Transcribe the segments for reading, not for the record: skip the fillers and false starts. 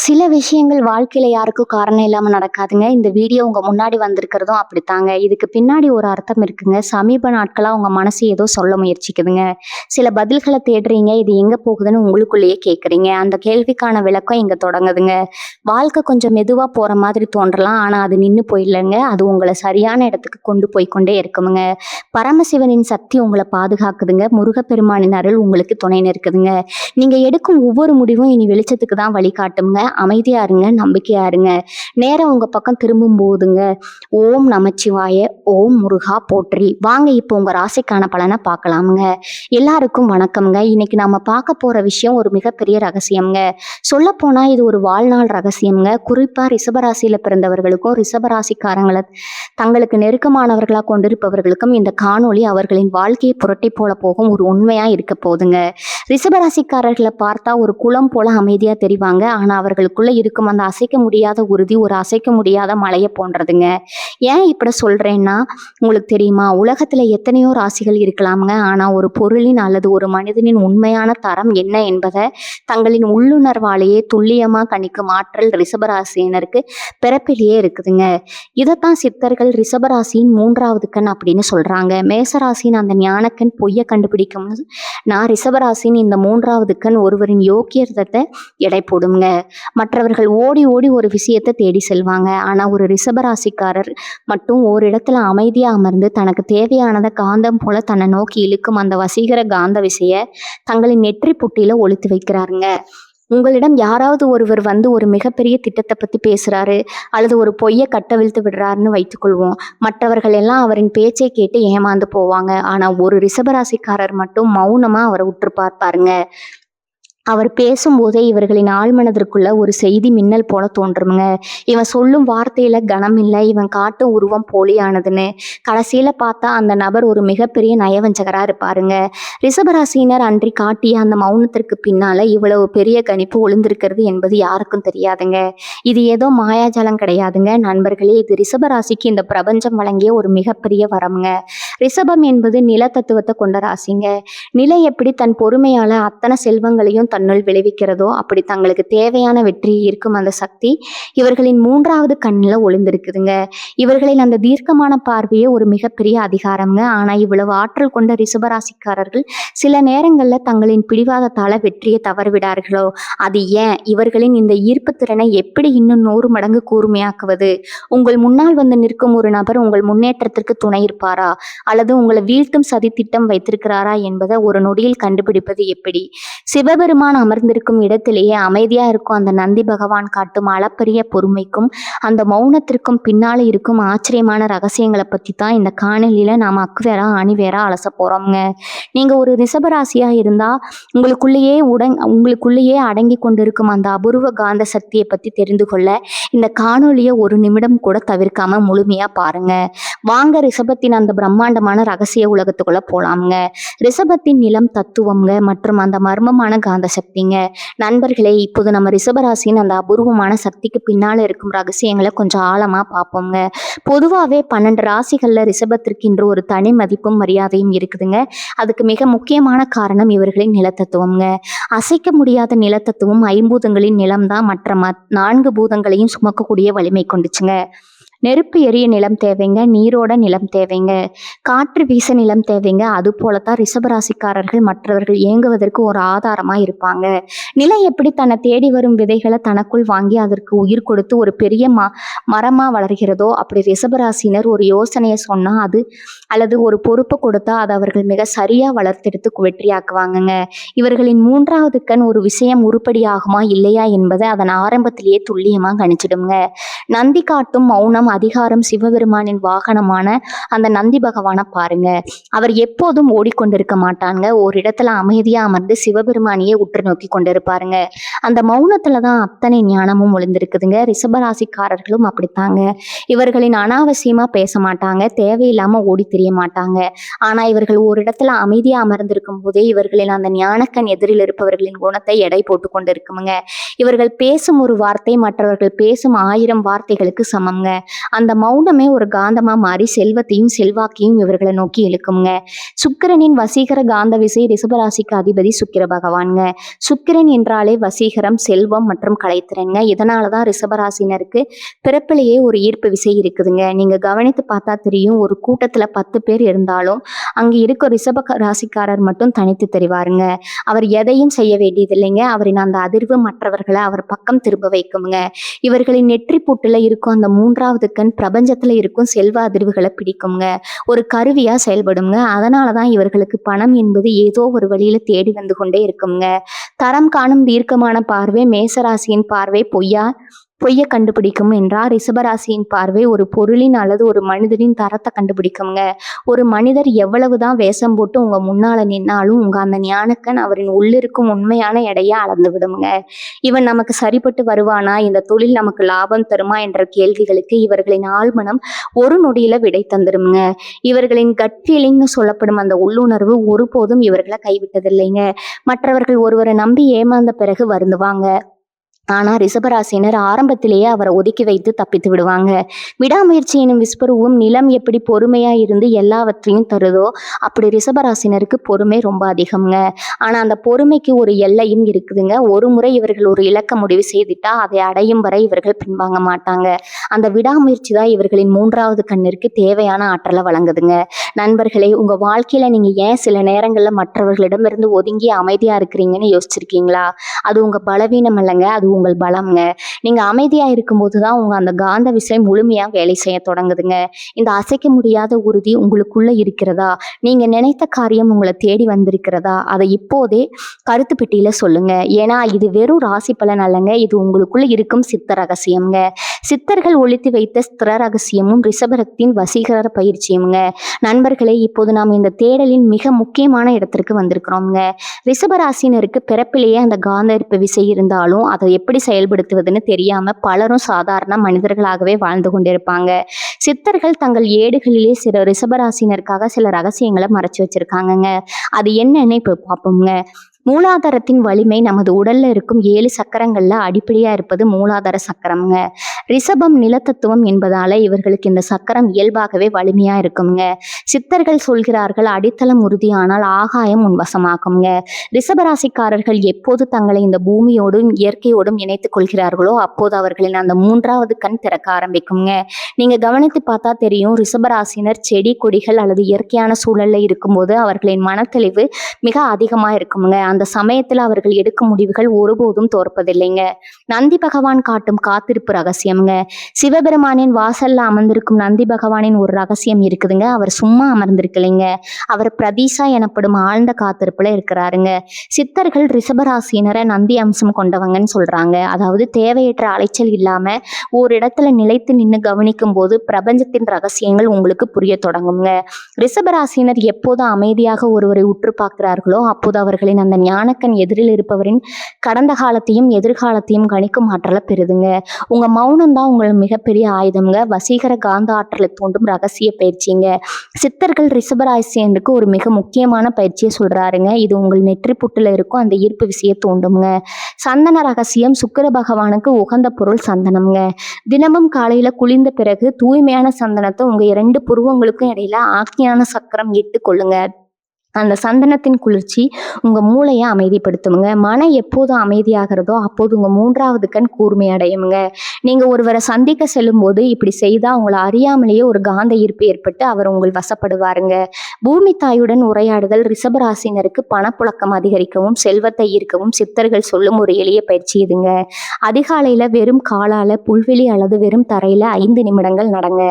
சில விஷயங்கள் வாழ்க்கையில யாருக்கும் காரணம் இல்லாம நடக்காதுங்க. இந்த வீடியோ உங்க முன்னாடி வந்திருக்கிறதும் அப்படித்தாங்க. இதுக்கு பின்னாடி ஒரு அர்த்தம் இருக்குங்க. சமீப நாட்களா உங்க மனசு ஏதோ சொல்ல முயற்சிக்குதுங்க. சில பதில்கள தேடுறீங்க. இது எங்க போகுதுன்னு உங்களுக்குள்ளேயே கேட்குறீங்க. அந்த கேள்விக்கான விளக்கம் இங்க தொடங்குதுங்க. வாழ்க்கை கொஞ்சம் மெதுவா போற மாதிரி தோன்றலாம். ஆனா அது நின்னு போயிடலங்க. அது உங்கள சரியான இடத்துக்கு கொண்டு போய் கொண்டே இருக்குமுங்க. பரமசிவனின் சக்தி உங்கள பாதுகாக்குதுங்க. முருகப்பெருமானின் அருள் உங்களுக்கு துணை நிற்குதுங்க. நீங்க எடுக்கும் ஒவ்வொரு முடிவும் இனி வெளிச்சத்துக்கு தான் வழிகாட்டும்ங்க. அமைதியா இருங்க, நம்பிக்கையா இருங்க. நேரம் உங்க பக்கம் திரும்பும் போதுங்க, ஓம் நமச்சிவாய, ஓம் முருகா போற்றி. வாங்க இப்போ உங்க ராசிக்கான பலனை பார்க்கலாமுங்க. எல்லாருக்கும் வணக்கம்ங்க. இன்னைக்கு நாம பார்க்க போற விஷயம் ஒரு மிகப்பெரிய ரகசியம்ங்க. சொல்லப்போனா இது ஒரு வாழ்நாள் ரகசியம்ங்க. குறிப்பா ரிஷபராசியில பிறந்தவர்களுக்கும் ரிஷபராசிக்காரங்களை தங்களுக்கு நெருக்கமானவர்களா கொண்டிருப்பவர்களுக்கும் இந்த காணொளி அவர்களின் வாழ்க்கையை புரட்டி போல போகும் ஒரு உண்மையா இருக்க போதுங்க. ரிஷபராசிக்காரர்களை பார்த்தா ஒரு குளம் போல அமைதியா தெரிவாங்க. ஆனா அவர்களுக்குள்ள இருக்கும் அந்த அசைக்க முடியாத உறுதி ஒரு அசைக்க முடியாத மலையை போன்றதுங்க. ஏன் இப்படி சொல்றேன்னா, உங்களுக்கு தெரியுமா, உலகத்துல எத்தனையோ ராசிகள் இருக்கலாமுங்க. ஆனா ஒரு பொருளின் அல்லது ஒரு மனிதனின் உண்மையான தரம் என்ன என்பதை தங்களின் உள்ளுணர்வாலேயே துல்லியமா கணிக்கும் ஆற்றல் ரிஷபராசியினருக்கு பிறப்பிலேயே இருக்குதுங்க. இதைத்தான் சித்தர்கள் ரிஷபராசியின் மூன்றாவது கண் அப்படின்னு சொல்றாங்க. மேசராசியின் அந்த ஞானக்கண் பொய்ய கண்டுபிடிக்கும். நான் ரிஷபராசியின் இந்த மூன்றாவது கண் ஒருவரின் யோக்கியத்தை எடை போடுங்க. மற்றவர்கள் ஓடி ஓடி ஒரு விஷயத்தை தேடி செல்வாங்க. ஆனா ஒரு ரிஷபராசிக்காரர் மட்டும் ஓரிடத்துல அமைதியா அமர்ந்து தனக்கு தேவையானதை காந்தம் போல தன்னை நோக்கி இழுக்கும் அந்த வசீகர காந்த விசைய தங்களின் நெற்றி புட்டியில ஒளித்து வைக்கிறாருங்க. உங்களிடம் யாராவது ஒருவர் வந்து ஒரு மிகப்பெரிய திட்டத்தை பத்தி பேசுறாரு அல்லது ஒரு பொய்யை கட்டவிழ்த்து விடுறாருன்னு வைத்துக்கொள்வோம். மற்றவர்கள் எல்லாம் அவரின் பேச்சை கேட்டு ஏமாந்து போவாங்க. ஆனா ஒரு ரிஷபராசிக்காரர் மட்டும் மௌனமா அவரை உற்று பார்ப்பாருங்க. அவர் பேசும்போதே இவர்களின் ஆழ்மனதிற்குள்ள ஒரு செய்தி மின்னல் போல தோன்றுமுங்க. இவன் சொல்லும் வார்த்தையில கனம் இல்லை, இவன் காட்டும் உருவம் போலியானதுன்னு. கடைசியில பார்த்தா அந்த நபர் ஒரு மிகப்பெரிய நயவஞ்சகரா இருப்பாருங்க. ரிஷபராசியினர் அன்றி காட்டிய அந்த மௌனத்திற்கு பின்னால இவ்வளவு பெரிய கணிப்பு ஒளிந்திருக்கிறது என்பது யாருக்கும் தெரியாதுங்க. இது ஏதோ மாயாஜாலம் கிடையாதுங்க நண்பர்களே. இது ரிஷபராசிக்கு இந்த பிரபஞ்சம் வழங்கிய ஒரு மிகப்பெரிய வரம்ங்க. ரிஷபம் என்பது நில தத்துவத்தை கொண்ட ராசிங்க. நிலை எப்படி தன் பொறுமையால அத்தனை செல்வங்களையும் தன்னுள் விளைவிக்கிறதோ அப்படி தங்களுக்கு தேவையான வெற்றி இருக்கும் அந்த சக்தி இவர்களின் மூன்றாவது கண்ணில் ஒளிந்திருக்குதுங்க. இவர்களின் அந்த தீர்க்கமான பார்வையே ஒரு மிகப்பெரிய அதிகாரம்ங்க. ஆனா இவ்வளவு ஆற்றல் கொண்ட ரிஷபராசிக்காரர்கள் சில நேரங்கள்ல தங்களின் பிடிவாதத்தால வெற்றியை தவறிவிடார்களோ? அது ஏன்? இவர்களின் இந்த ஈர்ப்பு திறனை எப்படி இன்னும் 100 மடங்கு கூர்மையாக்குவது? உங்கள் முன்னால் வந்து நிற்கும் ஒரு நபர் உங்கள் முன்னேற்றத்திற்கு துணை இருப்பாரா அல்லது உங்களை வீழ்த்தும் சதி திட்டம் வைத்திருக்கிறாரா என்பதை ஒரு நொடியில் கண்டுபிடிப்பது எப்படி? சிவபெருமான் அமர்ந்திருக்கும் இடத்திலேயே அமைதியா இருக்கும் அந்த நந்தி பகவான் காட்டும் அளப்பரிய பொறுமைக்கும் அந்த மௌனத்திற்கும் பின்னால இருக்கும் ஆச்சரியமான ரகசியங்களை பத்தி தான் இந்த காணொலியில நாம அக்குவேரா அணிவேரா அலச போறோம்ங்க. நீங்க ஒரு ரிஷபராசியா இருந்தா உங்களுக்குள்ளேயே அடங்கி கொண்டிருக்கும் அந்த அபூர்வ காந்த சக்தியை பத்தி தெரிந்து கொள்ள இந்த காணொலியை ஒரு நிமிடம் கூட தவிர்க்காம முழுமையா பாருங்க. வாங்க ரிஷபத்தின் அந்த பிரம்மாண்டமான ரகசிய உலகத்துக்குள்ள போலாம்ங்க. ரிஷபத்தின் நிலம் தத்துவம்ங்க மற்றும் அந்த மர்மமான காந்த சக்திங்க. நண்பர்களே, இப்போது நம்ம ரிஷபராசியின் அந்த அபூர்வமான சக்திக்கு பின்னால இருக்கும் ரகசியங்களை கொஞ்சம் ஆழமா பார்ப்போங்க. பொதுவாகவே 12 ராசிகள்ல ரிஷபத்திற்கு இன்று ஒரு தனி மதிப்பும் மரியாதையும் இருக்குதுங்க. அதுக்கு மிக முக்கியமான காரணம் இவர்களின் நிலத்தத்துவம்ங்க. அசைக்க முடியாத நிலத்தத்துவம் ஐம்பூதங்களின் நிலம்தான் மற்ற 4 பூதங்களையும் சுமக்கக்கூடிய வலிமை கொண்டுச்சுங்க. நெருப்பு எரிய நிலம் தேவைங்க, நீரோட நிலம் தேவைங்க, காற்று வீச நிலம் தேவைங்க. அது போலத்தான் ரிஷபராசிக்காரர்கள் மற்றவர்கள் இயங்குவதற்கு ஒரு ஆதாரமா இருப்பாங்க. நிலை எப்படி தன்னை தேடி வரும் விதைகளை தனக்குள் வாங்கி அதற்கு உயிர் கொடுத்து ஒரு பெரிய மரமா வளர்கிறதோ அப்படி ரிஷபராசினர் ஒரு யோசனையை சொன்னா அது அல்லது ஒரு பொறுப்பை கொடுத்தா அதை அவர்கள் மிக சரியா வளர்த்தெடுத்து வெற்றியாக்குவாங்கங்க. இவர்களின் மூன்றாவது கண் ஒரு விஷயம் உருப்படியாகுமா இல்லையா என்பதை அதன் ஆரம்பத்திலேயே துல்லியமா கணிச்சிடுங்க. நந்தி காட்டும் மௌனம் அதிகாரம். சிவபெருமானின் வாகனமான அந்த நந்தி பகவானை பாருங்க. அவர் எப்போதும் ஓடிக்கொண்டிருக்க மாட்டாங்க. ஒரு இடத்துல அமைதியா அமர்ந்து சிவபெருமானியே உற்று நோக்கி கொண்டிருப்பாருங்க. அந்த மௌனத்துலதான் அத்தனை ஞானமும் ஒளிந்திருக்குதுங்க. ரிஷபராசிக்காரர்களும் அப்படித்தாங்க. இவர்களின் அனாவசியமா பேச மாட்டாங்க, தேவையில்லாம ஓடி தெரிய மாட்டாங்க. ஆனா இவர்கள் ஒரு இடத்துல அமைதியா அமர்ந்திருக்கும் போதே இவர்களின் அந்த ஞானக்கண் எதிரில் இருப்பவர்களின் குணத்தை எடை போட்டு கொண்டிருக்குமுங்க. இவர்கள் பேசும் ஒரு வார்த்தை மற்றவர்கள் பேசும் 1000 வார்த்தைகளுக்கு சமம்ங்க. அந்த மௌனமே ஒரு காந்தமா மாறி செல்வத்தையும் செல்வாக்கையும் இவர்களை நோக்கி இழுக்குங்க. சுக்கிரனின் வசீகர காந்த விசை ரிஷபராசிக்கு அதிபதி சுக்கிர பகவான்ங்க. சுக்கிரன் என்றாலே வசீகரம், செல்வம் மற்றும் கலைத்திறன்ங்க. இதனாலதான் ரிஷபராசினருக்கு பிறப்பிலேயே ஒரு ஈர்ப்பு விசை இருக்குதுங்க. நீங்க கவனித்து பார்த்தா தெரியும், ஒரு கூட்டத்துல 10 பேர் இருந்தாலும் அங்க இருக்க ரிஷப ராசிக்காரர் மட்டும் தனித்து தெரிவாருங்க. அவர் எதையும் செய்ய வேண்டியதில்லைங்க. அவரின் அந்த அதிர்வு மற்றவர்களை அவர் பக்கம் திரும்ப வைக்குங்க. இவர்களின் நெற்றி பூட்டுல இருக்கும் அந்த 3வது கண் பிரபஞ்சத்துல இருக்கும் செல்வ அதிர்வுகளை பிடிக்குங்க. ஒரு கருவியா செயல்படுங்க. அதனாலதான் இவர்களுக்கு பணம் என்பது ஏதோ ஒரு வழியில தேடி வந்து கொண்டே இருக்குங்க. தரம் காணும் தீர்க்கமான பார்வை மேசராசியின் பார்வை பொய்ய கண்டுபிடிக்கும் என்றால் ரிஷபராசியின் பார்வை ஒரு பொருளின் அல்லது ஒரு மனிதனின் தரத்தை கண்டுபிடிக்குங்க. ஒரு மனிதர் எவ்வளவுதான் வேஷம் போட்டு உங்க முன்னால நின்னாலும் உங்க அந்த ஞானக்கண் அவரின் உள்ளிருக்கும் உண்மையான எடையை அளந்து விடுங்க. இவன் நமக்கு சரிப்பட்டு வருவானா, இந்த தொழில் நமக்கு லாபம் தருமா என்ற கேள்விகளுக்கு இவர்களின் ஆழ்மனம் ஒரு நொடியில விடை தந்துருங்க. இவர்களின் கட் ஃபீலிங்னு சொல்லப்படும் அந்த உள்ளுணர்வு ஒருபோதும் இவர்களை கைவிட்டதில்லைங்க. மற்றவர்கள் ஒருவரை நம்பி ஏமாந்த பிறகு வருந்துவாங்க. ஆனா ரிஷபராசினர் ஆரம்பத்திலேயே அவரை ஒதுக்கி வைத்து தப்பித்து விடுவாங்க. விடாமுயற்சி எனும் விஸ்வரூபம் நிலம் எப்படி பொறுமையா இருந்து எல்லாவற்றையும் தருதோ அப்படி ரிஷபராசினருக்கு பொறுமை ரொம்ப அதிகம்ங்க. ஆனா அந்த பொறுமைக்கு ஒரு எல்லையும் இருக்குதுங்க. ஒரு முறை இவர்கள் ஒரு இலக்க முடிவு செய்துட்டா அதை அடையும் வரை இவர்கள் பின்வாங்க மாட்டாங்க. அந்த விடாமுயற்சி தான் இவர்களின் 3வது கண்ணிற்கு தேவையான ஆற்றலை வழங்குதுங்க. நண்பர்களே, உங்க வாழ்க்கையில நீங்க ஏன் சில நேரங்கள்ல மற்றவர்களிடமிருந்து ஒதுங்கி அமைதியா இருக்கிறீங்கன்னு யோசிச்சிருக்கீங்களா? அது உங்க பலவீனம் இல்லைங்க, அது உங்கள் பலம்ங்க. நீங்க அமைதியா இருக்கும்போது தான் உங்க அந்த காந்த விசை முழுமையா வேலை செய்ய தொடங்குதுங்க. இந்த அசைக்க முடியாத உறுதி உங்களுக்குள்ள இருக்கிறதா? நீங்க நினைத்த காரியம் உங்களை தேடி வந்திருக்கிறதா? அதை இப்போதே கருத்து பெட்டியில சொல்லுங்க. ஏன்னா இது வெறும் ராசி பலன் அல்லங்க, இது உங்களுக்குள்ள இருக்கும் சித்த ரகசியம்ங்க. சித்தர்கள் ஒழித்து வைத்த ஸ்திர ரகசியமும் ரிஷபரத்தின் வசீகர பயிற்சியும்ங்க. நண்பர்களே, இப்போது நாம் இந்த தேடலின் மிக முக்கியமான இடத்திற்கு வந்திருக்கிறோம்ங்க. ரிஷபராசினருக்கு பிறப்பிலேயே அந்த காந்த ஈர்ப்பு விசை இருந்தாலும் அதை எப்படி செயல்படுத்துவதுன்னு தெரியாம பலரும் சாதாரண மனிதர்களாகவே வாழ்ந்து கொண்டிருப்பாங்க. சித்தர்கள் தங்கள் ஏடுகளிலே சில ரிஷபராசினருக்காக சில ரகசியங்களை மறைச்சு வச்சிருக்காங்கங்க. அது என்னன்னு இப்ப பார்ப்போம்ங்க. மூலாதாரத்தின் வலிமை நமது உடல்ல இருக்கும் 7 சக்கரங்கள்ல அடிப்படையா இருப்பது மூலாதார சக்கரம்ங்க. ரிஷபம் நிலத்தத்துவம் என்பதால இவர்களுக்கு இந்த சக்கரம் இயல்பாகவே வலிமையா இருக்குங்க. சித்தர்கள் சொல்கிறார்கள், அடித்தளம் உறுதியானால் ஆகாயம் உன்வசமாகுங்க. ரிஷபராசிக்காரர்கள் எப்போது தங்களை இந்த பூமியோடும் இயற்கையோடும் இணைத்துக் கொள்கிறார்களோ அப்போது அவர்களின் அந்த 3வது கண் திறக்க ஆரம்பிக்குங்க. நீங்க கவனித்து பார்த்தா தெரியும், ரிஷபராசினர் செடி கொடிகள் அல்லது இயற்கையான சூழல்ல இருக்கும்போது அவர்களின் மனத்தெளிவு மிக அதிகமா இருக்குங்க. அந்த சமயத்துல அவர்கள் எடுக்கும் முடிவுகள் ஒருபோதும் தோற்பதில்லைங்க. நந்தி பகவான் காட்டும் காத்திருப்பு ரகசியம்ங்க. சிவபெருமானின் வாசல்ல அமர்ந்திருக்கும் நந்தி பகவானின் ஒரு ரகசியம் இருக்குதுங்க. அவர் சும்மா அமர்ந்திருக்கலைங்க, அவர் பிரதீசா எனப்படும் ஆழ்ந்த காத்திருப்புல இருக்கிறாருங்க. சித்தர்கள் ரிஷபராசினரை நந்தி அம்சம் கொண்டவங்கன்னு சொல்றாங்க. அதாவது தேவையற்ற அலைச்சல் இல்லாம ஒரு இடத்துல நிலைத்து நின்று கவனிக்கும் போது பிரபஞ்சத்தின் ரகசியங்கள் உங்களுக்கு புரிய தொடங்குங்க. ரிஷபராசினர் எப்போது அமைதியாக ஒருவரை உற்று பார்க்கிறார்களோ அப்போது அவர்களின் அந்த ஞானக்கண் எதிரில் இருப்பவரின் கடந்த காலத்தையும் எதிர்காலத்தையும் கணிக்கும் ஆற்றலை பெறுதுங்க. உங்க மௌனம் தான் உங்கள் மிகப்பெரிய ஆயுதம்ங்க. வசீகர காந்த ஆற்றலை தூண்டும் ரகசிய பயிற்சிங்க. சித்தர்கள் ரிஷபராசினுக்கு ஒரு மிக முக்கியமான பயிற்சியை சொல்றாருங்க. இது உங்கள் நெற்றி புட்டுல இருக்கும் அந்த ஈர்ப்பு விசையை தூண்டுங்க. சந்தன ரகசியம். சுக்கிர பகவானுக்கு உகந்த பொருள் சந்தனம்ங்க. தினமும் காலையில குளிர்ந்த பிறகு தூய்மையான சந்தனத்தை உங்க 2 புருவங்களுக்கும் இடையில ஆக்ஞான சக்கரம் இட்டு கொள்ளுங்க. அந்த சந்தனத்தின் குளிர்ச்சி உங்க மூளையை அமைதிப்படுத்துங்க. மனம் எப்போதும் அமைதியாகிறதோ அப்போது உங்க 3வது கண் கூர்மை அடையுங்க. நீங்க ஒருவரை சந்திக்க செல்லும் போது இப்படி செய்தா உங்களை அறியாமலேயே ஒரு காந்த ஈர்ப்பு ஏற்பட்டு அவர் உங்கள் வசப்படுவாருங்க. பூமி தாயுடன் உரையாடுதல். ரிஷபராசினருக்கு பணப்புழக்கம் அதிகரிக்கவும் செல்வத்தை ஈர்க்கவும் சித்தர்கள் சொல்லும் ஒரு எளிய பயிற்சி இதுங்க. அதிகாலையில வெறும் காலால புல்வெளி அல்லது வெறும் தரையில 5 நிமிடங்கள் நடங்க.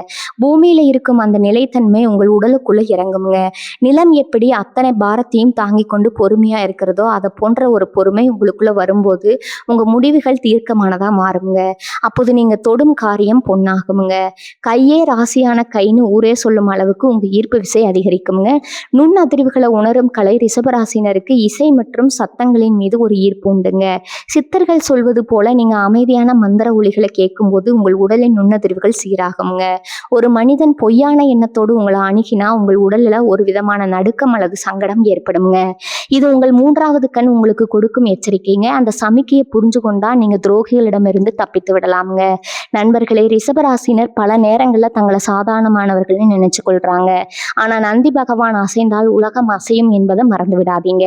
பூமியில இருக்கும் அந்த நிலைத்தன்மை உங்கள் உடலுக்குள்ள இறங்குங்க. நிலம் எப்படி அத்தனை பாரத்தையும் தாங்கி கொண்டு பொறுமையா இருக்கிறதோ அதை போன்ற ஒரு பொறுமை உங்களுக்குள்ள வரும்போது உங்க முடிவுகள் தீர்க்கமானதா மாறுங்க. அப்போது நீங்க தொடும் காரியம் பொன்னாகுங்க. கையே ராசியான கைன்னு ஊரே சொல்லும் அளவுக்கு உங்க ஈர்ப்பு விசை அதிகரிக்குங்க. நுண் அதிர்வுகளை உணரும் கலை ரிஷபராசினருக்கு இசை மற்றும் சத்தங்களின் மீது ஒரு ஈர்ப்பு உண்டுங்க. சித்தர்கள் சொல்வது போல நீங்க அமைதியான மந்திர ஒலிகளை கேட்கும்போது உங்கள் உடலின் நுண்ணதிர்வுகள் சீராகுங்க. ஒரு மனிதன் பொய்யான எண்ணத்தோடு உங்களை அணுகினா உங்கள் உடல்ல ஒரு விதமான நடுக்கம் அல்லது சங்கடம் ஏற்படுங்க. இது உங்கள் 3வது கண் உங்களுக்கு கொடுக்கும் எச்சரிக்கைங்க. அந்த சமிக்கையை புரிஞ்சு கொண்டா நீங்க துரோகிகளிடமிருந்து தப்பித்து விடலாமுங்க. நண்பர்களே, ரிஷபராசினர் பல நேரங்கள்ல தங்களை சாதாரணமானவர்கள்னு நினைச்சு கொள்றாங்க. ஆனா நந்தி பகவான் அசைந்தால் உலகம் அசையும் என்பதை மறந்து விடாதீங்க.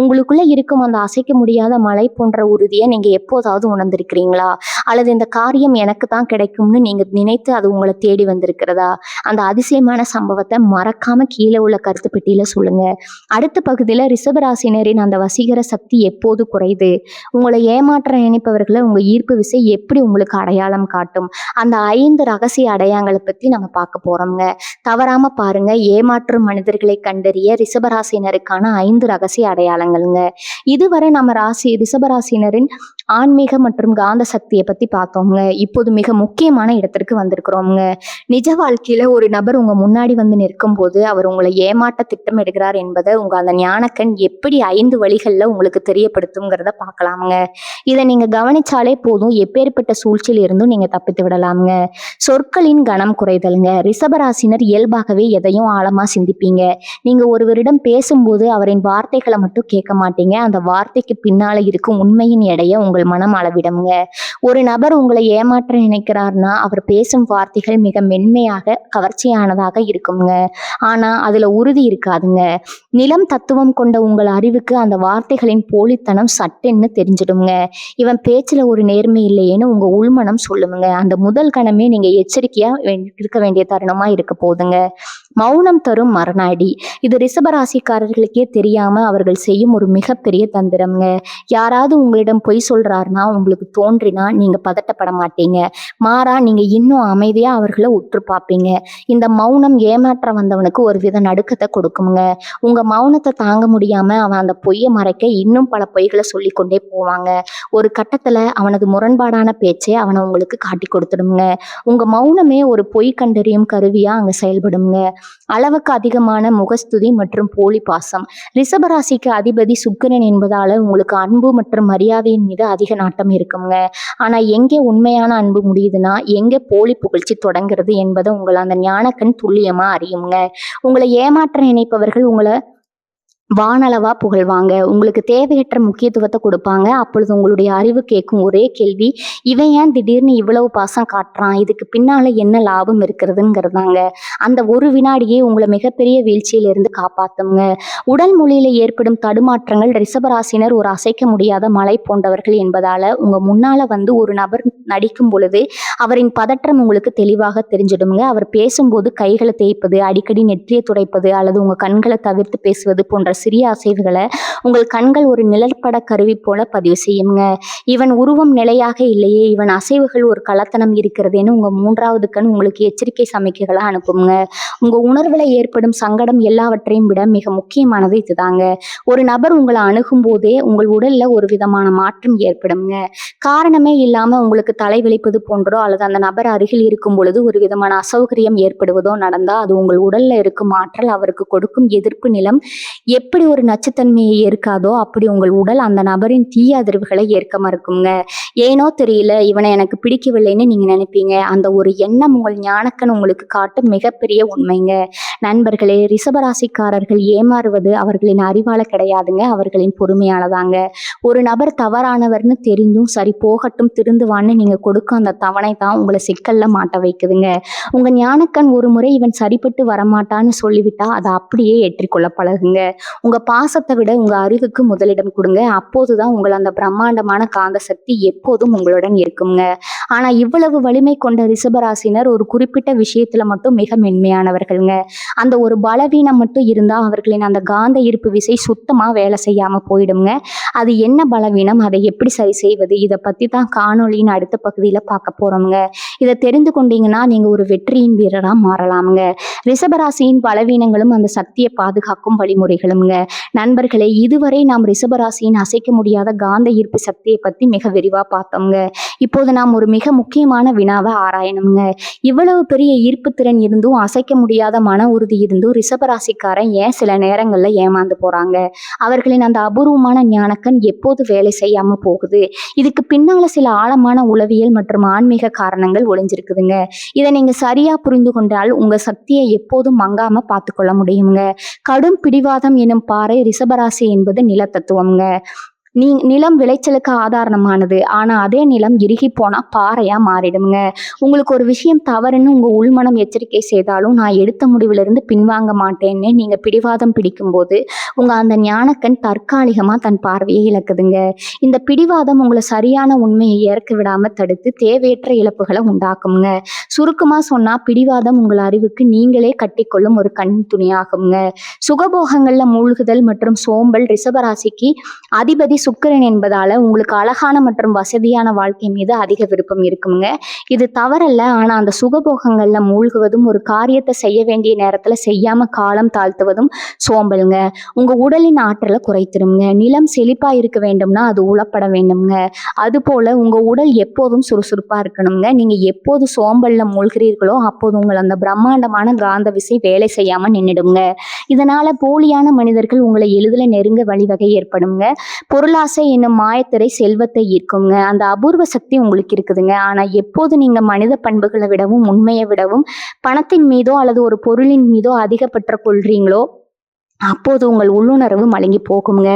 உங்களுக்குள்ள இருக்கும் அந்த அசைக்க முடியாத மலை போன்ற உறுதியை நீங்க எப்போதாவது உணர்ந்திருக்கிறீங்களா? அல்லது இந்த காரியம் எனக்கு தான் கிடைக்கும்னு நீங்க நினைத்து அது உங்களை தேடி வந்திருக்கிறதா? அந்த அதிசயமான சம்பவத்தை மறக்காம கீழே உள்ள கருத்து பெட்டியில சொல்லுங்க. அடுத்த பகுதியில ரிஷபராசினரின் அந்த வசீகர சக்தி எப்போது குறையுது, உங்களை ஏமாற்ற நினைப்பவர்களை உங்க ஈர்ப்பு விசை எப்படி உங்களுக்கு அடையாளம் காட்டும், அந்த 5 ரகசிய அடையாளங்களை பத்தி நம்ம பார்க்க போறோம்ங்க. தவறாம பாருங்க. ஏமாற்றும் மனிதர்களை கண்டறிய ரிஷபராசினருக்கான 5 ரகசிய அடையாளங்கள்ங்க. இதுவரை நம்ம ரிஷபராசினரின் ஆன்மீக மற்றும் காந்த சக்தியை பத்தி பார்த்தோம்ங்க. இப்போது மிக முக்கியமான இடத்திற்கு வந்திருக்கிறோம்ங்க. நிஜ வாழ்க்கையில ஒரு நபர் உங்க முன்னாடி வந்து நிற்கும் போது அவர் உங்களை ஏமாற்ற திட்டமிடுகிறார் என்பதை உங்க அந்த ஞானக்கண் எப்படி 5 வழிகள்ல உங்களுக்கு தெரியப்படுத்துங்கிறத பார்க்கலாமுங்க. இதை நீங்க கவனிச்சாலே போதும், எப்பேற்பட்ட சூழ்ச்சியில் இருந்தும் நீங்க தப்பித்து விடலாமுங்க. சொற்களின் கனம் குறைதல்ங்க. ரிஷபராசினர் இயல்பாகவே எதையும் ஆழமா சிந்திப்பீங்க. நீங்க ஒருவரிடம் பேசும்போது அவரின் வார்த்தைகளை மட்டும் கேட்க மாட்டீங்க, அந்த வார்த்தைக்கு பின்னால இருக்கும் உண்மையின் எடையை உங்கள் மனம் அளவிடுங்க. ஒரு நபர் உங்களை ஏமாற்ற நினைக்கிறார்னா அவர் பேசும் வார்த்தைகள் மிக மென்மையாக கவர்ச்சியானதாக இருக்குங்க. ஆனா அதுல உறுதி இருக்காதுங்க. நிலம் தத்துவம் கொண்ட உங்கள் அறிவுக்கு அந்த வார்த்தைகளின் போலித்தனம் சட்டென்னு தெரிஞ்சிடுங்க. இவன் பேச்சுல ஒரு நேர்மை இல்லையேன்னு உங்க உள்மனம் சொல்லுங்க. அந்த முதல் கணமே நீங்க எச்சரிக்கையா இருக்க வேண்டிய தருணமா இருக்க போதுங்க. மௌனம் தரும் மரணாடி. இது ரிஷபராசிக்காரர்களுக்கே தெரியாம அவர்கள் செய்யும் ஒரு மிகப்பெரிய தந்திரம்ங்க. யாராவது உங்களிடம் பொய் சொல்றாருன்னா உங்களுக்கு தோன்றினா நீங்க பதட்டப்பட மாட்டீங்க. மாறா நீங்க இன்னும் அமைதியா அவர்களை உற்று பார்ப்பீங்க. இந்த மௌனம் ஏமாற்ற வந்தவனுக்கு ஒரு வித நடுக்கத்தை கொடுக்குங்க. உங்க மௌனத்தை தாங்க முடியாம அவன் அந்த பொய்யை மறைக்க இன்னும் பல பொய்களை சொல்லி கொண்டே போவாங்க. ஒரு கட்டத்துல அவனது முரண்பாடான பேச்சை அவனை உங்களுக்கு காட்டி கொடுத்துடுங்க. உங்க மௌனமே ஒரு பொய் கண்டறியும் கருவியா அங்க செயல்படுங்க. அளவுக்கு அதிகமான முகஸ்துதி மற்றும் போலி பாசம். ரிஷபராசிக்கு அதிபதி சுக்கிரன் என்பதால உங்களுக்கு அன்பு மற்றும் மரியாதையின் மீது அதிக நாட்டம் இருக்குங்க. ஆனா எங்கே உண்மையான அன்பு முடியுதுன்னா எங்கே போலி புகழ்ச்சி தொடங்குறது என்பதை உங்களை அந்த ஞானக்கண் துல்லியமா அறியுங்க. உங்களை ஏமாற்ற நினைப்பவர்கள் உங்களை வானளவா புகழ்வாங்க. உங்களுக்கு தேவையற்ற முக்கியத்துவத்தை கொடுப்பாங்க. அப்பொழுது உங்களுடைய அறிவு கேட்கும் ஒரே கேள்வி, இவன் ஏன் திடீர்னு இவ்வளவு பாசம் காட்டுறான், இதுக்கு பின்னால என்ன லாபம் இருக்கிறதுங்கிறதாங்க. அந்த ஒரு வினாடியே உங்களை மிகப்பெரிய வீழ்ச்சியிலிருந்து காப்பாத்துங்க. உடல் மொழியில ஏற்படும் தடுமாற்றங்கள். ரிஷபராசினர் ஒரு அசைக்க முடியாத மலை போன்றவர்கள் என்பதால உங்க முன்னால வந்து ஒரு நபர் நடிக்கும் பொழுது அவரின் பதற்றம் உங்களுக்கு தெளிவாக தெரிஞ்சிடுங்க. அவர் பேசும்போது கைகளை தேய்ப்பது, அடிக்கடி நெற்றியை துடைப்பது அல்லது உங்க கண்களை தவிர்த்து பேசுவது போன்ற சிறிய அசைவுகளை உங்கள் கண்கள் ஒரு நிழற்பட கருவி போல பதிவு செய்யுங்க. இவன் உருவம் நிலையாக இல்லையே, இவன் அசைவுகள் ஒரு கள்ளத்தனம் இருக்கிறதுன்னு உங்க 3வது கண் உங்களுக்கு எச்சரிக்கை சமிக்கைகளை அனுப்புங்க. உங்க உணர்வுல ஏற்படும் சங்கடம் எல்லாவற்றையும் விட மிக முக்கியமானது இதுதாங்க. ஒரு நபர் உங்களை அணுகும் போதே உங்கள் உடல்ல ஒரு விதமான மாற்றம் ஏற்படுங்க. காரணமே இல்லாம உங்களுக்கு தலைவலிப்பது போன்றோ அல்லது அந்த நபர் அருகில் இருக்கும் பொழுது ஒரு விதமான அசௌகரியம் ஏற்படுவதோ நடந்தா அது உங்கள் உடல்ல இருக்கும் ஆற்றல் அவருக்கு கொடுக்கும் எதிர்ப்பு நிலம் எப்படி ஒரு நச்சுத்தன்மையை ஏற்காதோ அப்படி உங்கள் உடல் அந்த நபரின் தீய அதிர்வுகளை ஏற்க மறுக்குங்க. ஏனோ தெரியல, இவனை எனக்கு பிடிக்கவில்லைன்னு நீங்க நினைப்பீங்க. அந்த ஒரு எண்ணம் உங்கள் ஞானக்கண் உங்களுக்கு காட்டும் மிகப்பெரிய உண்மைங்க. நண்பர்களே, ரிஷபராசிக்காரர்கள் ஏமாறுவது அவர்களின் அறிவால கிடையாதுங்க, அவர்களின் பொறுமையானதாங்க. ஒரு நபர் தவறானவர்னு தெரிந்தும் சரி போகட்டும் திருந்துவான்னு நீங்க கொடுக்க அந்த தவணை தான் உங்களை சிக்கல்ல மாட்ட வைக்குதுங்க. உங்க ஞானக்கண் ஒரு முறை இவன் சரிப்பட்டு வரமாட்டான்னு சொல்லிவிட்டா அதை அப்படியே ஏற்றிக்கொள்ள பழகுங்க. உங்க பாசத்தை விட உங்க அறிவுக்கு முதலிடம் கொடுங்க. அப்போதுதான் உங்கள் அந்த பிரம்மாண்டமான காந்த சக்தி எப்போதும் உங்களுடன் இருக்குங்க. ஆனா இவ்வளவு வலிமை கொண்ட ரிஷபராசினர் ஒரு குறிப்பிட்ட விஷயத்துல மட்டும் மிக மென்மையானவர்கள்ங்க. அந்த ஒரு பலவீனம் மட்டும் இருந்தா அவர்களின் அந்த காந்த ஈர்ப்பு விசை சுத்தமா வேலை செய்யாம போயிடுங்க. அது என்ன பலவீனம், அதை எப்படி சரி செய்வது, இதை பத்தி தான் காணொலியின் அடுத்த பகுதியில பார்க்க போறோம்ங்க. இதை தெரிந்து கொண்டீங்கன்னா நீங்க ஒரு வெற்றியின் வீரரா மாறலாமுங்க. ரிஷபராசியின் பலவீனங்களும் அந்த சக்தியை பாதுகாக்கும் வழிமுறைகளும்ங்க. நண்பர்களே, இதுவரை நாம் ரிஷபராசியின் அசைக்க முடியாத காந்த ஈர்ப்பு சக்தியை பத்தி மிக விரிவா பார்த்தோம்ங்க. இப்போது நாம் ஒரு மிக முக்கியமான வினாவை ஆராயணுங்க. இவ்வளவு பெரிய ஈர்ப்பு திறன் இருந்தும் அசைக்க முடியாத மன உறுதி இருந்தும் ரிஷபராசிக்காரன் ஏன் சில நேரங்கள்ல ஏமாந்து போறாங்க? அவர்களின் அந்த அபூர்வமான ஞானக்கண் எப்போது வேலை செய்யாம போகுது? இதுக்கு பின்னால சில ஆழமான உளவியல் மற்றும் ஆன்மீக காரணங்கள் ஒளிஞ்சிருக்குதுங்க. இதை நீங்க சரியா புரிந்து கொண்டால் உங்க சக்தியை எப்போதும் மங்காம பார்த்துக்கொள்ள முடியுங்க. கடும் பிடிவாதம் எனும் பாறை ரிஷபராசி என்பது நிலத்தத்துவம்ங்க. நிலம் விளைச்சலுக்கு ஆதாரமானது. ஆனா அதே நிலம் இறுகி போனா பாறையா மாறிடுங்க. உங்களுக்கு ஒரு விஷயம் தவறுன்னு உங்க உள்மனம் எச்சரிக்கை செய்தாலும் நான் எடுத்த முடிவிலிருந்து பின்வாங்க மாட்டேன்னு நீங்க பிடிவாதம் பிடிக்கும்போது உங்க அந்த ஞானக்கண் தற்காலிகமா தன் பார்வையை இழக்குதுங்க. இந்த பிடிவாதம் உங்களை சரியான உண்மையை ஏற்க விடாம தடுத்து தேவையற்ற இழப்புகளை உண்டாக்குங்க. சுருக்கமா சொன்னா பிடிவாதம் உங்கள் அறிவுக்கு நீங்களே கட்டிக்கொள்ளும் ஒரு கண் துணியாகுங்க. சுகபோகங்கள்ல மூழ்குதல் மற்றும் சோம்பல் ரிஷபராசிக்கு அதிபதி சுக்கிரன் என்பதால உங்களுக்கு அழகான மற்றும் வசதியான வாழ்க்கை மீது அதிக விருப்பம் இருக்குங்க. இது தவறல்ல. ஆனா அந்த சுகபோகங்கள்ல மூழ்குவதும் ஒரு காரியத்தை செய்ய வேண்டிய நேரத்துல செய்யாம காலம் தாழ்த்துவதும் சோம்பலுங்க. உங்க உடலின் ஆற்றலை குறைத்திருங்க. நிலம் செழிப்பா இருக்க வேண்டும்னா அது உழப்பட வேண்டும்ங்க. அது போல உங்க உடல் எப்போதும் சுறுசுறுப்பா இருக்கணுங்க. நீங்க எப்போது சோம்பல்ல மூழ்கிறீர்களோ அப்போது உங்கள் அந்த பிரம்மாண்டமான காந்த விசை வேலை செய்யாம நின்றுடுங்க. இதனால போலியான மனிதர்கள் உங்களை எளிதில் நெருங்க வழிவகை ஏற்படுங்க. பொருளாசை என்னும் மாயத்திரை செல்வத்தை ஈர்க்குங்க. அந்த அபூர்வ சக்தி உங்களுக்கு இருக்குதுங்க. ஆனா எப்போது நீங்க மனித பண்புகளை விடவும் உண்மையை விடவும் பணத்தின் மீதோ அல்லது ஒரு பொருளின் மீதோ அதிக பற்ற கொள்றீங்களோ அப்போது உங்கள் உள்ளுணர்வு மழுங்கி போகுங்க.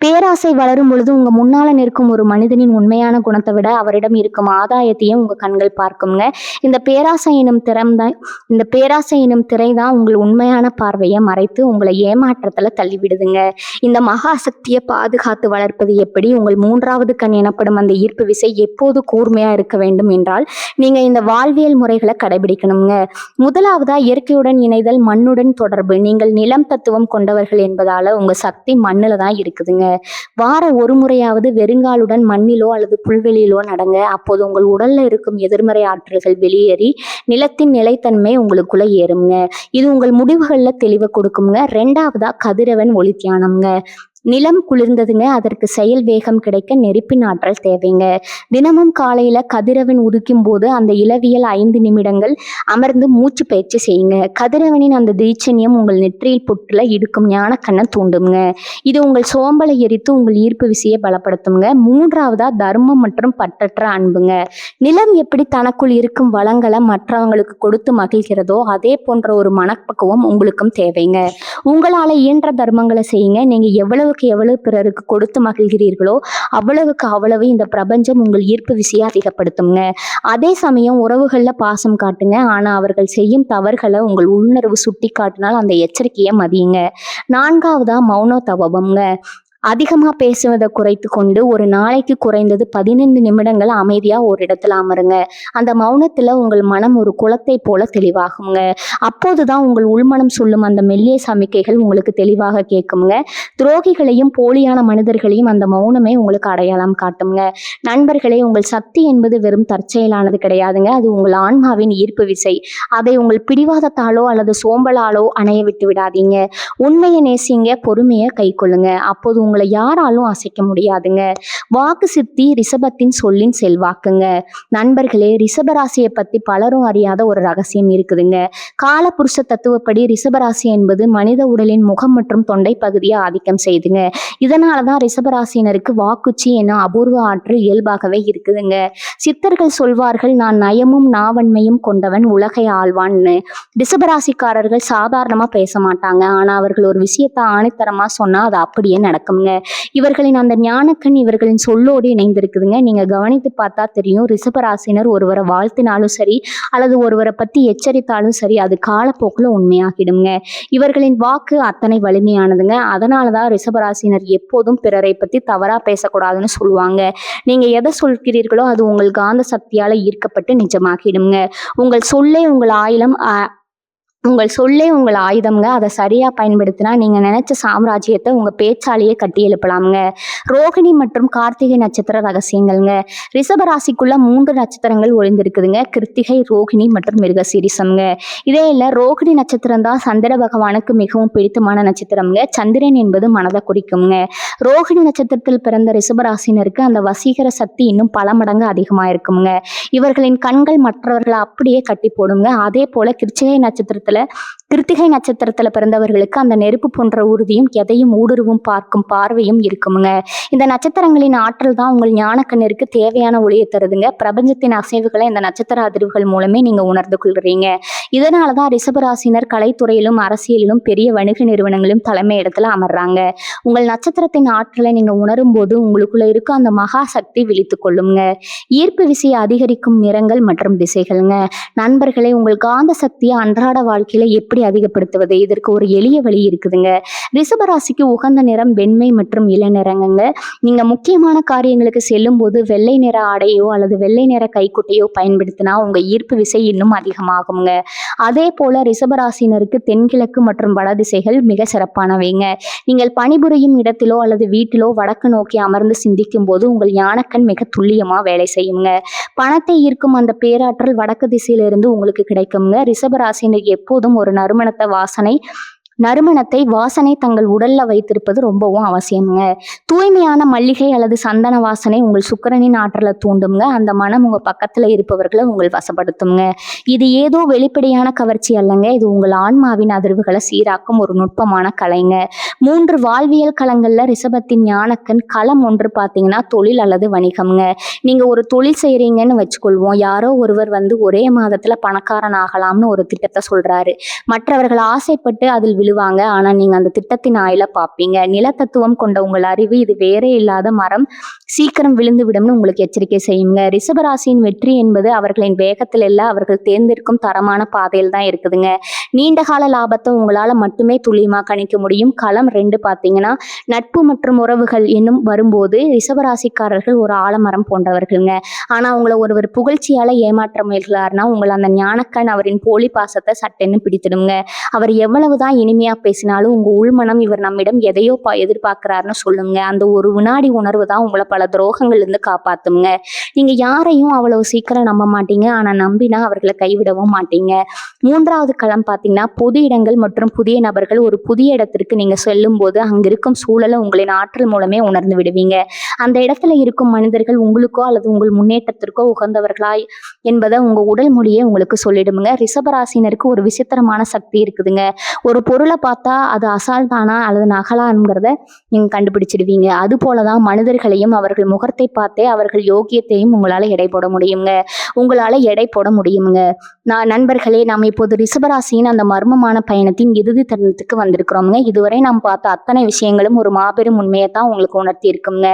பேராசை வளரும் பொழுது உங்க முன்னால நிற்கும் ஒரு மனிதனின் உண்மையான குணத்தை விட அவரிடம் இருக்கும் ஆதாயத்தையும் உங்க கண்கள் பார்க்குங்க. இந்த பேராசை எனும் திரைதான் உங்கள் உண்மையான பார்வையை மறைத்து உங்களை ஏமாற்றத்துல தள்ளிவிடுதுங்க. இந்த மகா சக்தியை பாதுகாத்து வளர்ப்பது எப்படி? உங்கள் மூன்றாவது கண் எனப்படும் அந்த ஈர்ப்பு விசை எப்போது கூர்மையா இருக்க வேண்டும் என்றால் நீங்க இந்த வாழ்வியல் முறைகளை கடைபிடிக்கணுங்க. முதலாவதா இயற்கையுடன் இணைதல், மண்ணுடன் தொடர்பு. நீங்கள் நிலம் தத்துவம் கொண்டவர்கள் என்பதால உங்க சக்தி மண்ணுல தான் இருக்குதுங்க. வார ஒரு முறையாவது வெறுங்காலுடன் மண்ணிலோ அல்லது புல்வெளியிலோ நடங்க. அப்போது உங்கள் உடல்ல இருக்கும் எதிர்மறை ஆற்றல்கள் வெளியேறி நிலத்தின் நிலைத்தன்மை உங்களுக்குள்ள ஏறுங்க. இது உங்கள் முடிவுகள்ல தெளிவை கொடுக்குங்க. ரெண்டாவதா கதிரவன் ஒளி தியானம்ங்க. நிலம் குளிர்ந்ததுங்க. அதற்கு செயல் வேகம் கிடைக்க நெருப்பின் ஆற்றல் தேவைங்க. தினமும் காலையில கதிரவன் உதிக்கும் போது அந்த இளவியல் 5 நிமிடங்கள் அமர்ந்து மூச்சு பயிற்சி செய்யுங்க. கதிரவனின் அந்த தீட்சண்யம் உங்கள் நெற்றியில் புற்றுல இடுக்கும் ஞான கண்ணை தூண்டுங்க. இது உங்கள் சோம்பலை எரித்து உங்கள் ஈர்ப்பு விசையை பலப்படுத்துங்க. மூன்றாவதா தர்மம் மற்றும் பற்றற்ற அன்புங்க. நிலம் எப்படி தனக்குள் இருக்கும் வளங்களை மற்றவங்களுக்கு கொடுத்து மகிழ்கிறதோ அதே போன்ற ஒரு மனப்பக்குவம் உங்களுக்கும் தேவைங்க. உங்களால இயன்ற தர்மங்களை செய்யுங்க. நீங்க எவ்வளவு பிறருக்கு கொடுத்து மகிழ்கிறீர்களோ அவ்வளவு இந்த பிரபஞ்சம் உங்கள் ஈர்ப்பு விசையை அதிகப்படுத்துங்க. அதே சமயம் உறவுகள்ல பாசம் காட்டுங்க. ஆனா அவர்கள் செய்யும் தவறுகளை உங்கள் உள்ளுணர்வு சுட்டி காட்டினால் அந்த எச்சரிக்கையை மதியுங்க. நான்காவதா மௌன தவம்ங்க. அதிகமா பேசுவதை குறைத்து கொண்டு ஒரு நாளைக்கு குறைந்தது 15 நிமிடங்கள் அமைதியா ஒரு இடத்துல அமருங்க. அந்த மௌனத்துல உங்கள் மனம் ஒரு குளத்தை போல தெளிவாகுங்க. அப்போதுதான் உங்கள் உள்மனம் சொல்லும் அந்த மெல்லிய சமிக்கைகள் உங்களுக்கு தெளிவாக கேட்குங்க. துரோகிகளையும் போலியான மனிதர்களையும் அந்த மௌனமே உங்களுக்கு அடையாளம் காட்டுங்க. நண்பர்களே, உங்கள் சக்தி என்பது வெறும் தற்செயலானது கிடையாதுங்க. அது உங்கள் ஆன்மாவின் ஈர்ப்பு விசை. அதை உங்கள் பிடிவாதத்தாலோ அல்லது சோம்பலாலோ அணைய விட்டு விடாதீங்க. உண்மையை நேசிங்க, பொறுமையை கை கொள்ளுங்க. அப்போது உங்களை யாராலும் அசைக்க முடியாதுங்க. வாக்கு சித்தி ரிஷபத்தின் சொல்லின் செல்வாக்குங்க. நண்பர்களே, ரிஷபராசியை பத்தி பலரும் அறியாத ஒரு ரகசியம் இருக்குதுங்க. காலபுருஷ தத்துவப்படி ரிஷபராசி என்பது மனித உடலின் முகம் மற்றும் தொண்டை பகுதியை ஆதிக்கம் செய்துங்க. இதனாலதான் ரிஷபராசினருக்கு வாக்குச்சி என அபூர்வ ஆற்றல் இயல்பாகவே இருக்குதுங்க. சித்தர்கள் சொல்வார்கள், நான் நயமும் நாவன்மையும் கொண்டவன் உலகை ஆழ்வான்னு. ரிஷபராசிக்காரர்கள் சாதாரணமா பேச மாட்டாங்க. ஆனா அவர்கள் ஒரு விஷயத்தை ஆணித்தரமா சொன்னா அது அப்படியே நடக்கும். இவர்களின் அந்த ஞானக்கண் இவர்களின் சொல்லோடு இணைந்திருக்குதுங்க. நீங்க கவனித்து பார்த்தா தெரியும். ரிஷபராசினர் ஒருவரை வாழ்த்தினாலும் சரி அல்லது ஒருவரை பத்தி எச்சரித்தாலும் சரி அது காலப்போக்கில் உண்மையாகிடுங்க. இவர்களின் வாக்கு அத்தனை வலிமையானதுங்க. அதனாலதான் ரிஷபராசினர் எப்போதும் பிறரை பத்தி தவறா பேசக்கூடாதுன்னு சொல்லுவாங்க. நீங்க எதை சொல்கிறீர்களோ அது உங்கள் காந்த சக்தியால ஈர்க்கப்பட்டு நிஜமாகிடுங்க. உங்கள் சொல்லே உங்கள் உங்கள் சொல்லே உங்கள் ஆயுதம்ங்க. அதை சரியா பயன்படுத்தினா நீங்க நினைச்ச சாம்ராஜ்யத்தை உங்க பேச்சாலேயே கட்டி எழுப்பலாம்ங்க. ரோகிணி மற்றும் கார்த்திகை நட்சத்திர ரகசியங்கள்ங்க. ரிஷப ராசிக்குள்ள 3 நட்சத்திரங்கள் ஒளிந்திருக்குதுங்க. கிருத்திகை, ரோகிணி மற்றும் மிருகசீரிஷம்ங்க. இதே இல்ல ரோகிணி நட்சத்திரம் தான் சந்திர பகவானுக்கு மிகவும் பிடித்தமான நட்சத்திரம்ங்க. சந்திரன் என்பது மனதை குறிக்கும்ங்க. ரோகிணி நட்சத்திரத்தில் பிறந்த ரிஷபராசினருக்கு அந்த வசீகர சக்தி இன்னும் பல மடங்கு அதிகமா இருக்குங்க. இவர்களின் கண்கள் மற்றவர்களை அப்படியே கட்டி போடுங்க. அதே போல கிருத்திகை நட்சத்திரத்துல பிறந்தவர்களுக்கு அந்த நெருப்பு போன்ற உறுதியும் எதையும் ஊடுருவும் பார்க்கும் பார்வையும் இருக்குமுங்க. இந்த நட்சத்திரங்களின் ஆற்றல் தான் உங்கள் ஞானக்கண்ணிற்கு தேவையான ஒளியை தருதுங்க. பிரபஞ்சத்தின் அசைவுகளை இந்த நட்சத்திர அதிர்வுகள் மூலமே நீங்க உணர்ந்து கொள்றீங்க. இதனாலதான் ரிஷபராசினர் கலைத்துறையிலும் அரசியலிலும் பெரிய வணிக நிறுவனங்களிலும் தலைமை இடத்துல அமர்றாங்க. உங்கள் நட்சத்திரத்தின் ஆற்றலை நீங்க உணரும் போது உங்களுக்குள்ள இருக்க அந்த மகா சக்தி விழித்துக் கொள்ளுங்க. ஈர்ப்பு விசையை அதிகரிக்கும் நிறங்கள் மற்றும் திசைகள்ங்க. நண்பர்களே, உங்கள் காந்த சக்தியை அன்றாட வாழ்க்கையில எப்படி அதிகப்படுத்துவது? இதற்கு ஒரு எளிய வழி இருக்குதுங்க. ரிஷபராசிக்கு உகந்த நிறம் வெண்மை மற்றும் இளநிறங்க. நீங்க முக்கியமான காரியங்களுக்கு செல்லும் போது வெள்ளை நிற ஆடையோ அல்லது வெள்ளை நிற கைக்குட்டையோ பயன்படுத்தினா உங்க ஈர்ப்பு விசை இன்னும் அதிகமாகுங்க. அதே போல ரிஷபராசினருக்கு தென்கிழக்கு மற்றும் வட திசைகள் மிக சிறப்பானவைங்க. நீங்கள் பணிபுரியும் இடத்திலோ அல்லது வீட்டிலோ வடக்கு நோக்கி அமர்ந்து சிந்திக்கும் போது உங்கள் ஞானக்கண் மிக துல்லியமா வேலை செய்யுங்க. பணத்தை ஈர்க்கும் அந்த பேராற்றல் வடக்கு திசையிலிருந்து உங்களுக்கு கிடைக்குங்க. ரிஷபராசினர் எப்போதும் ஒரு நறுமணத்தை வாசனை தங்கள் உடல்ல வைத்திருப்பது ரொம்பவும் அவசியம்ங்க. தூய்மையான மல்லிகை அல்லது சந்தன வாசனை உங்கள் சுக்கிரனின் ஆற்றலை தூண்டுங்க. அந்த மனம் உங்க பக்கத்துல இருப்பவர்களை உங்கள் வசப்படுத்துங்க. இது ஏதோ வெளிப்படையான கவர்ச்சி அல்லங்க. இது உங்கள் ஆன்மாவின் அதிர்வுகளை சீராக்கும் ஒரு நுட்பமான கலைங்க. 3 வாழ்வியல் களங்கள்ல ரிஷபத்தின் ஞானக்கண். களம் 1 பார்த்தீங்கன்னா தொழில் அல்லது வணிகம்ங்க. நீங்க ஒரு தொழில் செய்றீங்கன்னு வச்சுக்கொள்வோம். யாரோ ஒருவர் ஒரே மாதத்துல பணக்காரன் ஆகலாம்னு ஒரு திட்டத்தை சொல்றாரு. மற்றவர்கள் ஆசைப்பட்டு அதில் விழுவாங்க. ஆனா நீங்க அந்த திட்டத்தின் ஆயில பார்ப்பீங்க. நிலத்தத்துவம் கொண்ட உங்கள் அறிவு இது வேறே இல்லாத மரம் சீக்கிரம் விழுந்து விடும்னு உங்களுக்கு எச்சரிக்கை செய்யுங்க. ரிஷபராசியின் வெற்றி என்பது அவர்களின் வேகத்தில் இல்ல, அவர்கள் தேர்ந்தெடுக்கும் தரமான பாதையில் தான் இருக்குதுங்க. நீண்டகால லாபத்தை உங்களால மட்டுமே துல்லியமா கணிக்க முடியும். களம் 2 பார்த்தீங்கன்னா நட்பு மற்றும் உறவுகள் என்னும் வரும்போது ரிஷபராசிக்காரர்கள் ஒரு ஆலமரம் போன்றவர்கள்ங்க. ஆனா உங்களை ஒருவர் புகழ்ச்சியால ஏமாற்ற முயல்கிறார்னா உங்கள் அந்த ஞானக்கண் அவரின் போலி பாசத்தை சட்டென்னு பிடித்திடுங்க. அவர் எவ்வளவுதான் இனிமையா பேசினாலும் உங்க உள்மனம் இவர் நம்மிடம் எதையோ எதிர்பார்க்கிறாருன்னு சொல்லுங்க. அந்த ஒரு வினாடி உணர்வு தான் உங்களை பல துரோகங்கள்ல இருந்து காப்பாத்துங்க. நீங்க யாரையும் அவ்வளவு சீக்கிரம் நம்ப மாட்டீங்க. ஆனா நம்பினா அவர்களை கைவிடவும் மாட்டீங்க. 3வது களம் பார்த்தீங்கன்னா பொது இடங்கள் மற்றும் புதிய நபர்கள். ஒரு புதிய இடத்திற்கு நீங்க செல்லும் போது அங்கிருக்கும் சூழலை உங்களின் ஆற்றல் மூலமே உணர்ந்து விடுவீங்க. அந்த இடத்துல இருக்கும் மனிதர்கள் உங்களுக்கோ அல்லது உங்கள் முன்னேற்றத்திற்கோ உகந்தவர்களா என்பதை உங்க உடல் மொழியே உங்களுக்கு சொல்லிடுங்க. ரிஷபராசினருக்கு ஒரு விசித்திரமான சக்தி இருக்குதுங்க. ஒரு பொருளை பார்த்தா அது அசால்ட்டானா அல்லது நகலாங்கிறத நீங்க கண்டுபிடிச்சிடுவீங்க. அது போலதான் மனிதர்களையும் அவர்கள் முகத்தை பார்த்தே அவர்கள் யோகியத்தையும் உங்களால எடை போட முடியுங்க. நண்பர்களே, நாம் இப்போது ரிஷபராசியின் அந்த மர்மமான பயணத்தின் இறுதி தருணத்துக்கு வந்திருக்கிறோம்ங்க. இதுவரை நாம் பார்த்த அத்தனை விஷயங்களும் ஒரு மாபெரும் உண்மையைத்தான் உங்களுக்கு உணர்த்தி இருக்குங்க.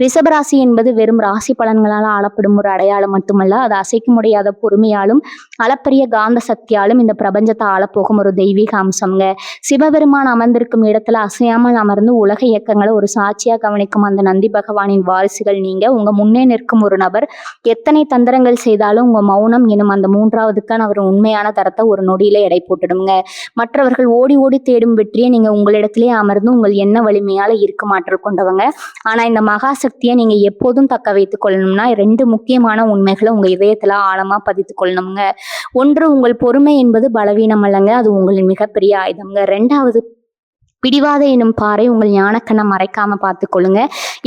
ரிஷபராசி என்பது வெறும் ராசி பலன்களால் ஆளப்படும் ஒரு அடையாளம் மட்டுமல்ல, அது அசைக்க முடியாத பொறுமையாலும் அளப்பரிய காந்த சக்தியாலும் இந்த பிரபஞ்சத்தை ஆளப்போகும் ஒரு தெய்வீக அம்சம்ங்க. சிவபெருமான் அமர்ந்திருக்கும் இடத்துல அசையாமல் அமர்ந்து உலக இயக்கங்களை ஒரு சாட்சியா கவனிக்கும் அந்த நந்தி பகவானின் வாரிசுகள் நீங்க. உங்க முன்னே நிற்கும் ஒரு நபர் எத்தனை தந்திரங்கள் செய்தாலும் உங்க மௌனம் எனும் அந்த 3வது கண் அவர் உண்மையான தரத்தை ஒரு நொடியில எடை போட்டுடுங்க. மற்றவர்கள் ஓடி ஓடி தேடும் வெற்றியை நீங்க உங்களிடத்திலே அமர்ந்து உங்கள் எண்ண வலிமையால இருக்க மாற்றல் கொண்டவங்க. ஆனா இந்த மகா சக்தியை நீங்க எப்போதும் தக்க வைத்துக் கொள்ளணும்னா 2 முக்கியமான உண்மைகளை உங்க இதயத்துல ஆழமா பதித்துக் கொள்ளணுங்க. 1, உங்கள் பொறுமை என்பது பலவீனம் அல்லங்க, அது உங்களின் மிகப்பெரிய ஆயுதம்ங்க. 2வது, பிடிவாத எனும் பாறை உங்கள் ஞானக்கண்ணை மறைக்காம பார்த்துக்கொள்ளுங்க.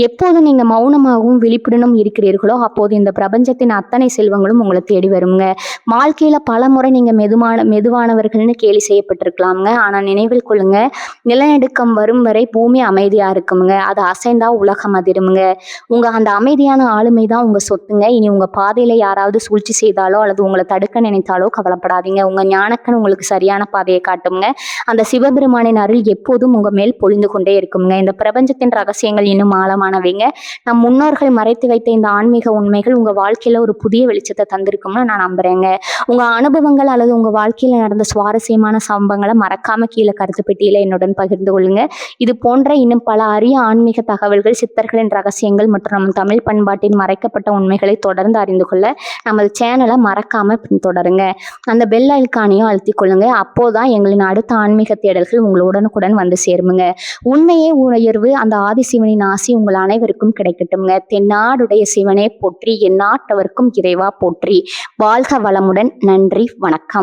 எப்போது நீங்க மௌனமாகவும் விழிப்புடனும் இருக்கிறீர்களோ அப்போது இந்த பிரபஞ்சத்தின் அத்தனை செல்வங்களும் உங்களை தேடி வருங்க. வாழ்க்கையில பல முறை நீங்க மெதுவானவர்கள்னு கேலி செய்யப்பட்டிருக்கலாம்ங்க. ஆனா நினைவில் கொள்ளுங்க, நிலநடுக்கம் வரும் வரை பூமி அமைதியா இருக்குங்க. அது அசைந்தா உலகம் அதிருமுங்க. உங்க அந்த அமைதியான ஆளுமை தான் உங்க சொத்துங்க. இனி உங்க பாதையில யாராவது சூழ்ச்சி செய்தாலோ அல்லது உங்களை தடுக்க நினைத்தாலோ கவலைப்படாதீங்க. உங்க ஞானக்கண் உங்களுக்கு சரியான பாதையை காட்டுங்க. அந்த சிவபெருமானின் அருள் எப்போது எப்போதும் உங்க மேல் பொழிந்து கொண்டே இருக்குங்க. இந்த பிரபஞ்சத்தின் ரகசியங்கள் இன்னும் ஆழமானவைங்க. நம் முன்னோர்கள் மறைத்து வைத்த இந்த ஆன்மீக உண்மைகள் உங்க வாழ்க்கையில ஒரு புதிய வெளிச்சத்தை தந்திருக்கும்னு நான் நம்புறேங்க. உங்க அனுபவங்கள் அல்லது உங்க வாழ்க்கையில நடந்த சுவாரஸ்யமான சம்பவங்களை மறக்காம கீழே கருத்து பெட்டியில என்னுடன் பகிர்ந்து கொள்ளுங்க. இது போன்ற இன்னும் பல அரிய ஆன்மீக தகவல்கள், சித்தர்களின் ரகசியங்கள் மற்றும் நம் தமிழ் பண்பாட்டின் மறைக்கப்பட்ட உண்மைகளை தொடர்ந்து அறிந்து கொள்ள நமது சேனலை மறக்காம பின்தொடருங்க. அந்த பெல் ஐகானையும் அழுத்திக் கொள்ளுங்க. அப்போதான் எங்களின் அடுத்த ஆன்மீக தேடல்கள் உங்கள் உடனுக்குடன் வந்து சேருமுங்க. உண்மையே உயர்வு, அந்த ஆதிசிவனின் ஆசி உங்கள் அனைவருக்கும் கிடைக்கட்டும்ங்க. தென்னாடுடைய சிவனே போற்றி, எந்நாட்டவர்க்கும் இறைவா போற்றி. வாழ்க வளமுடன். நன்றி, வணக்கம்.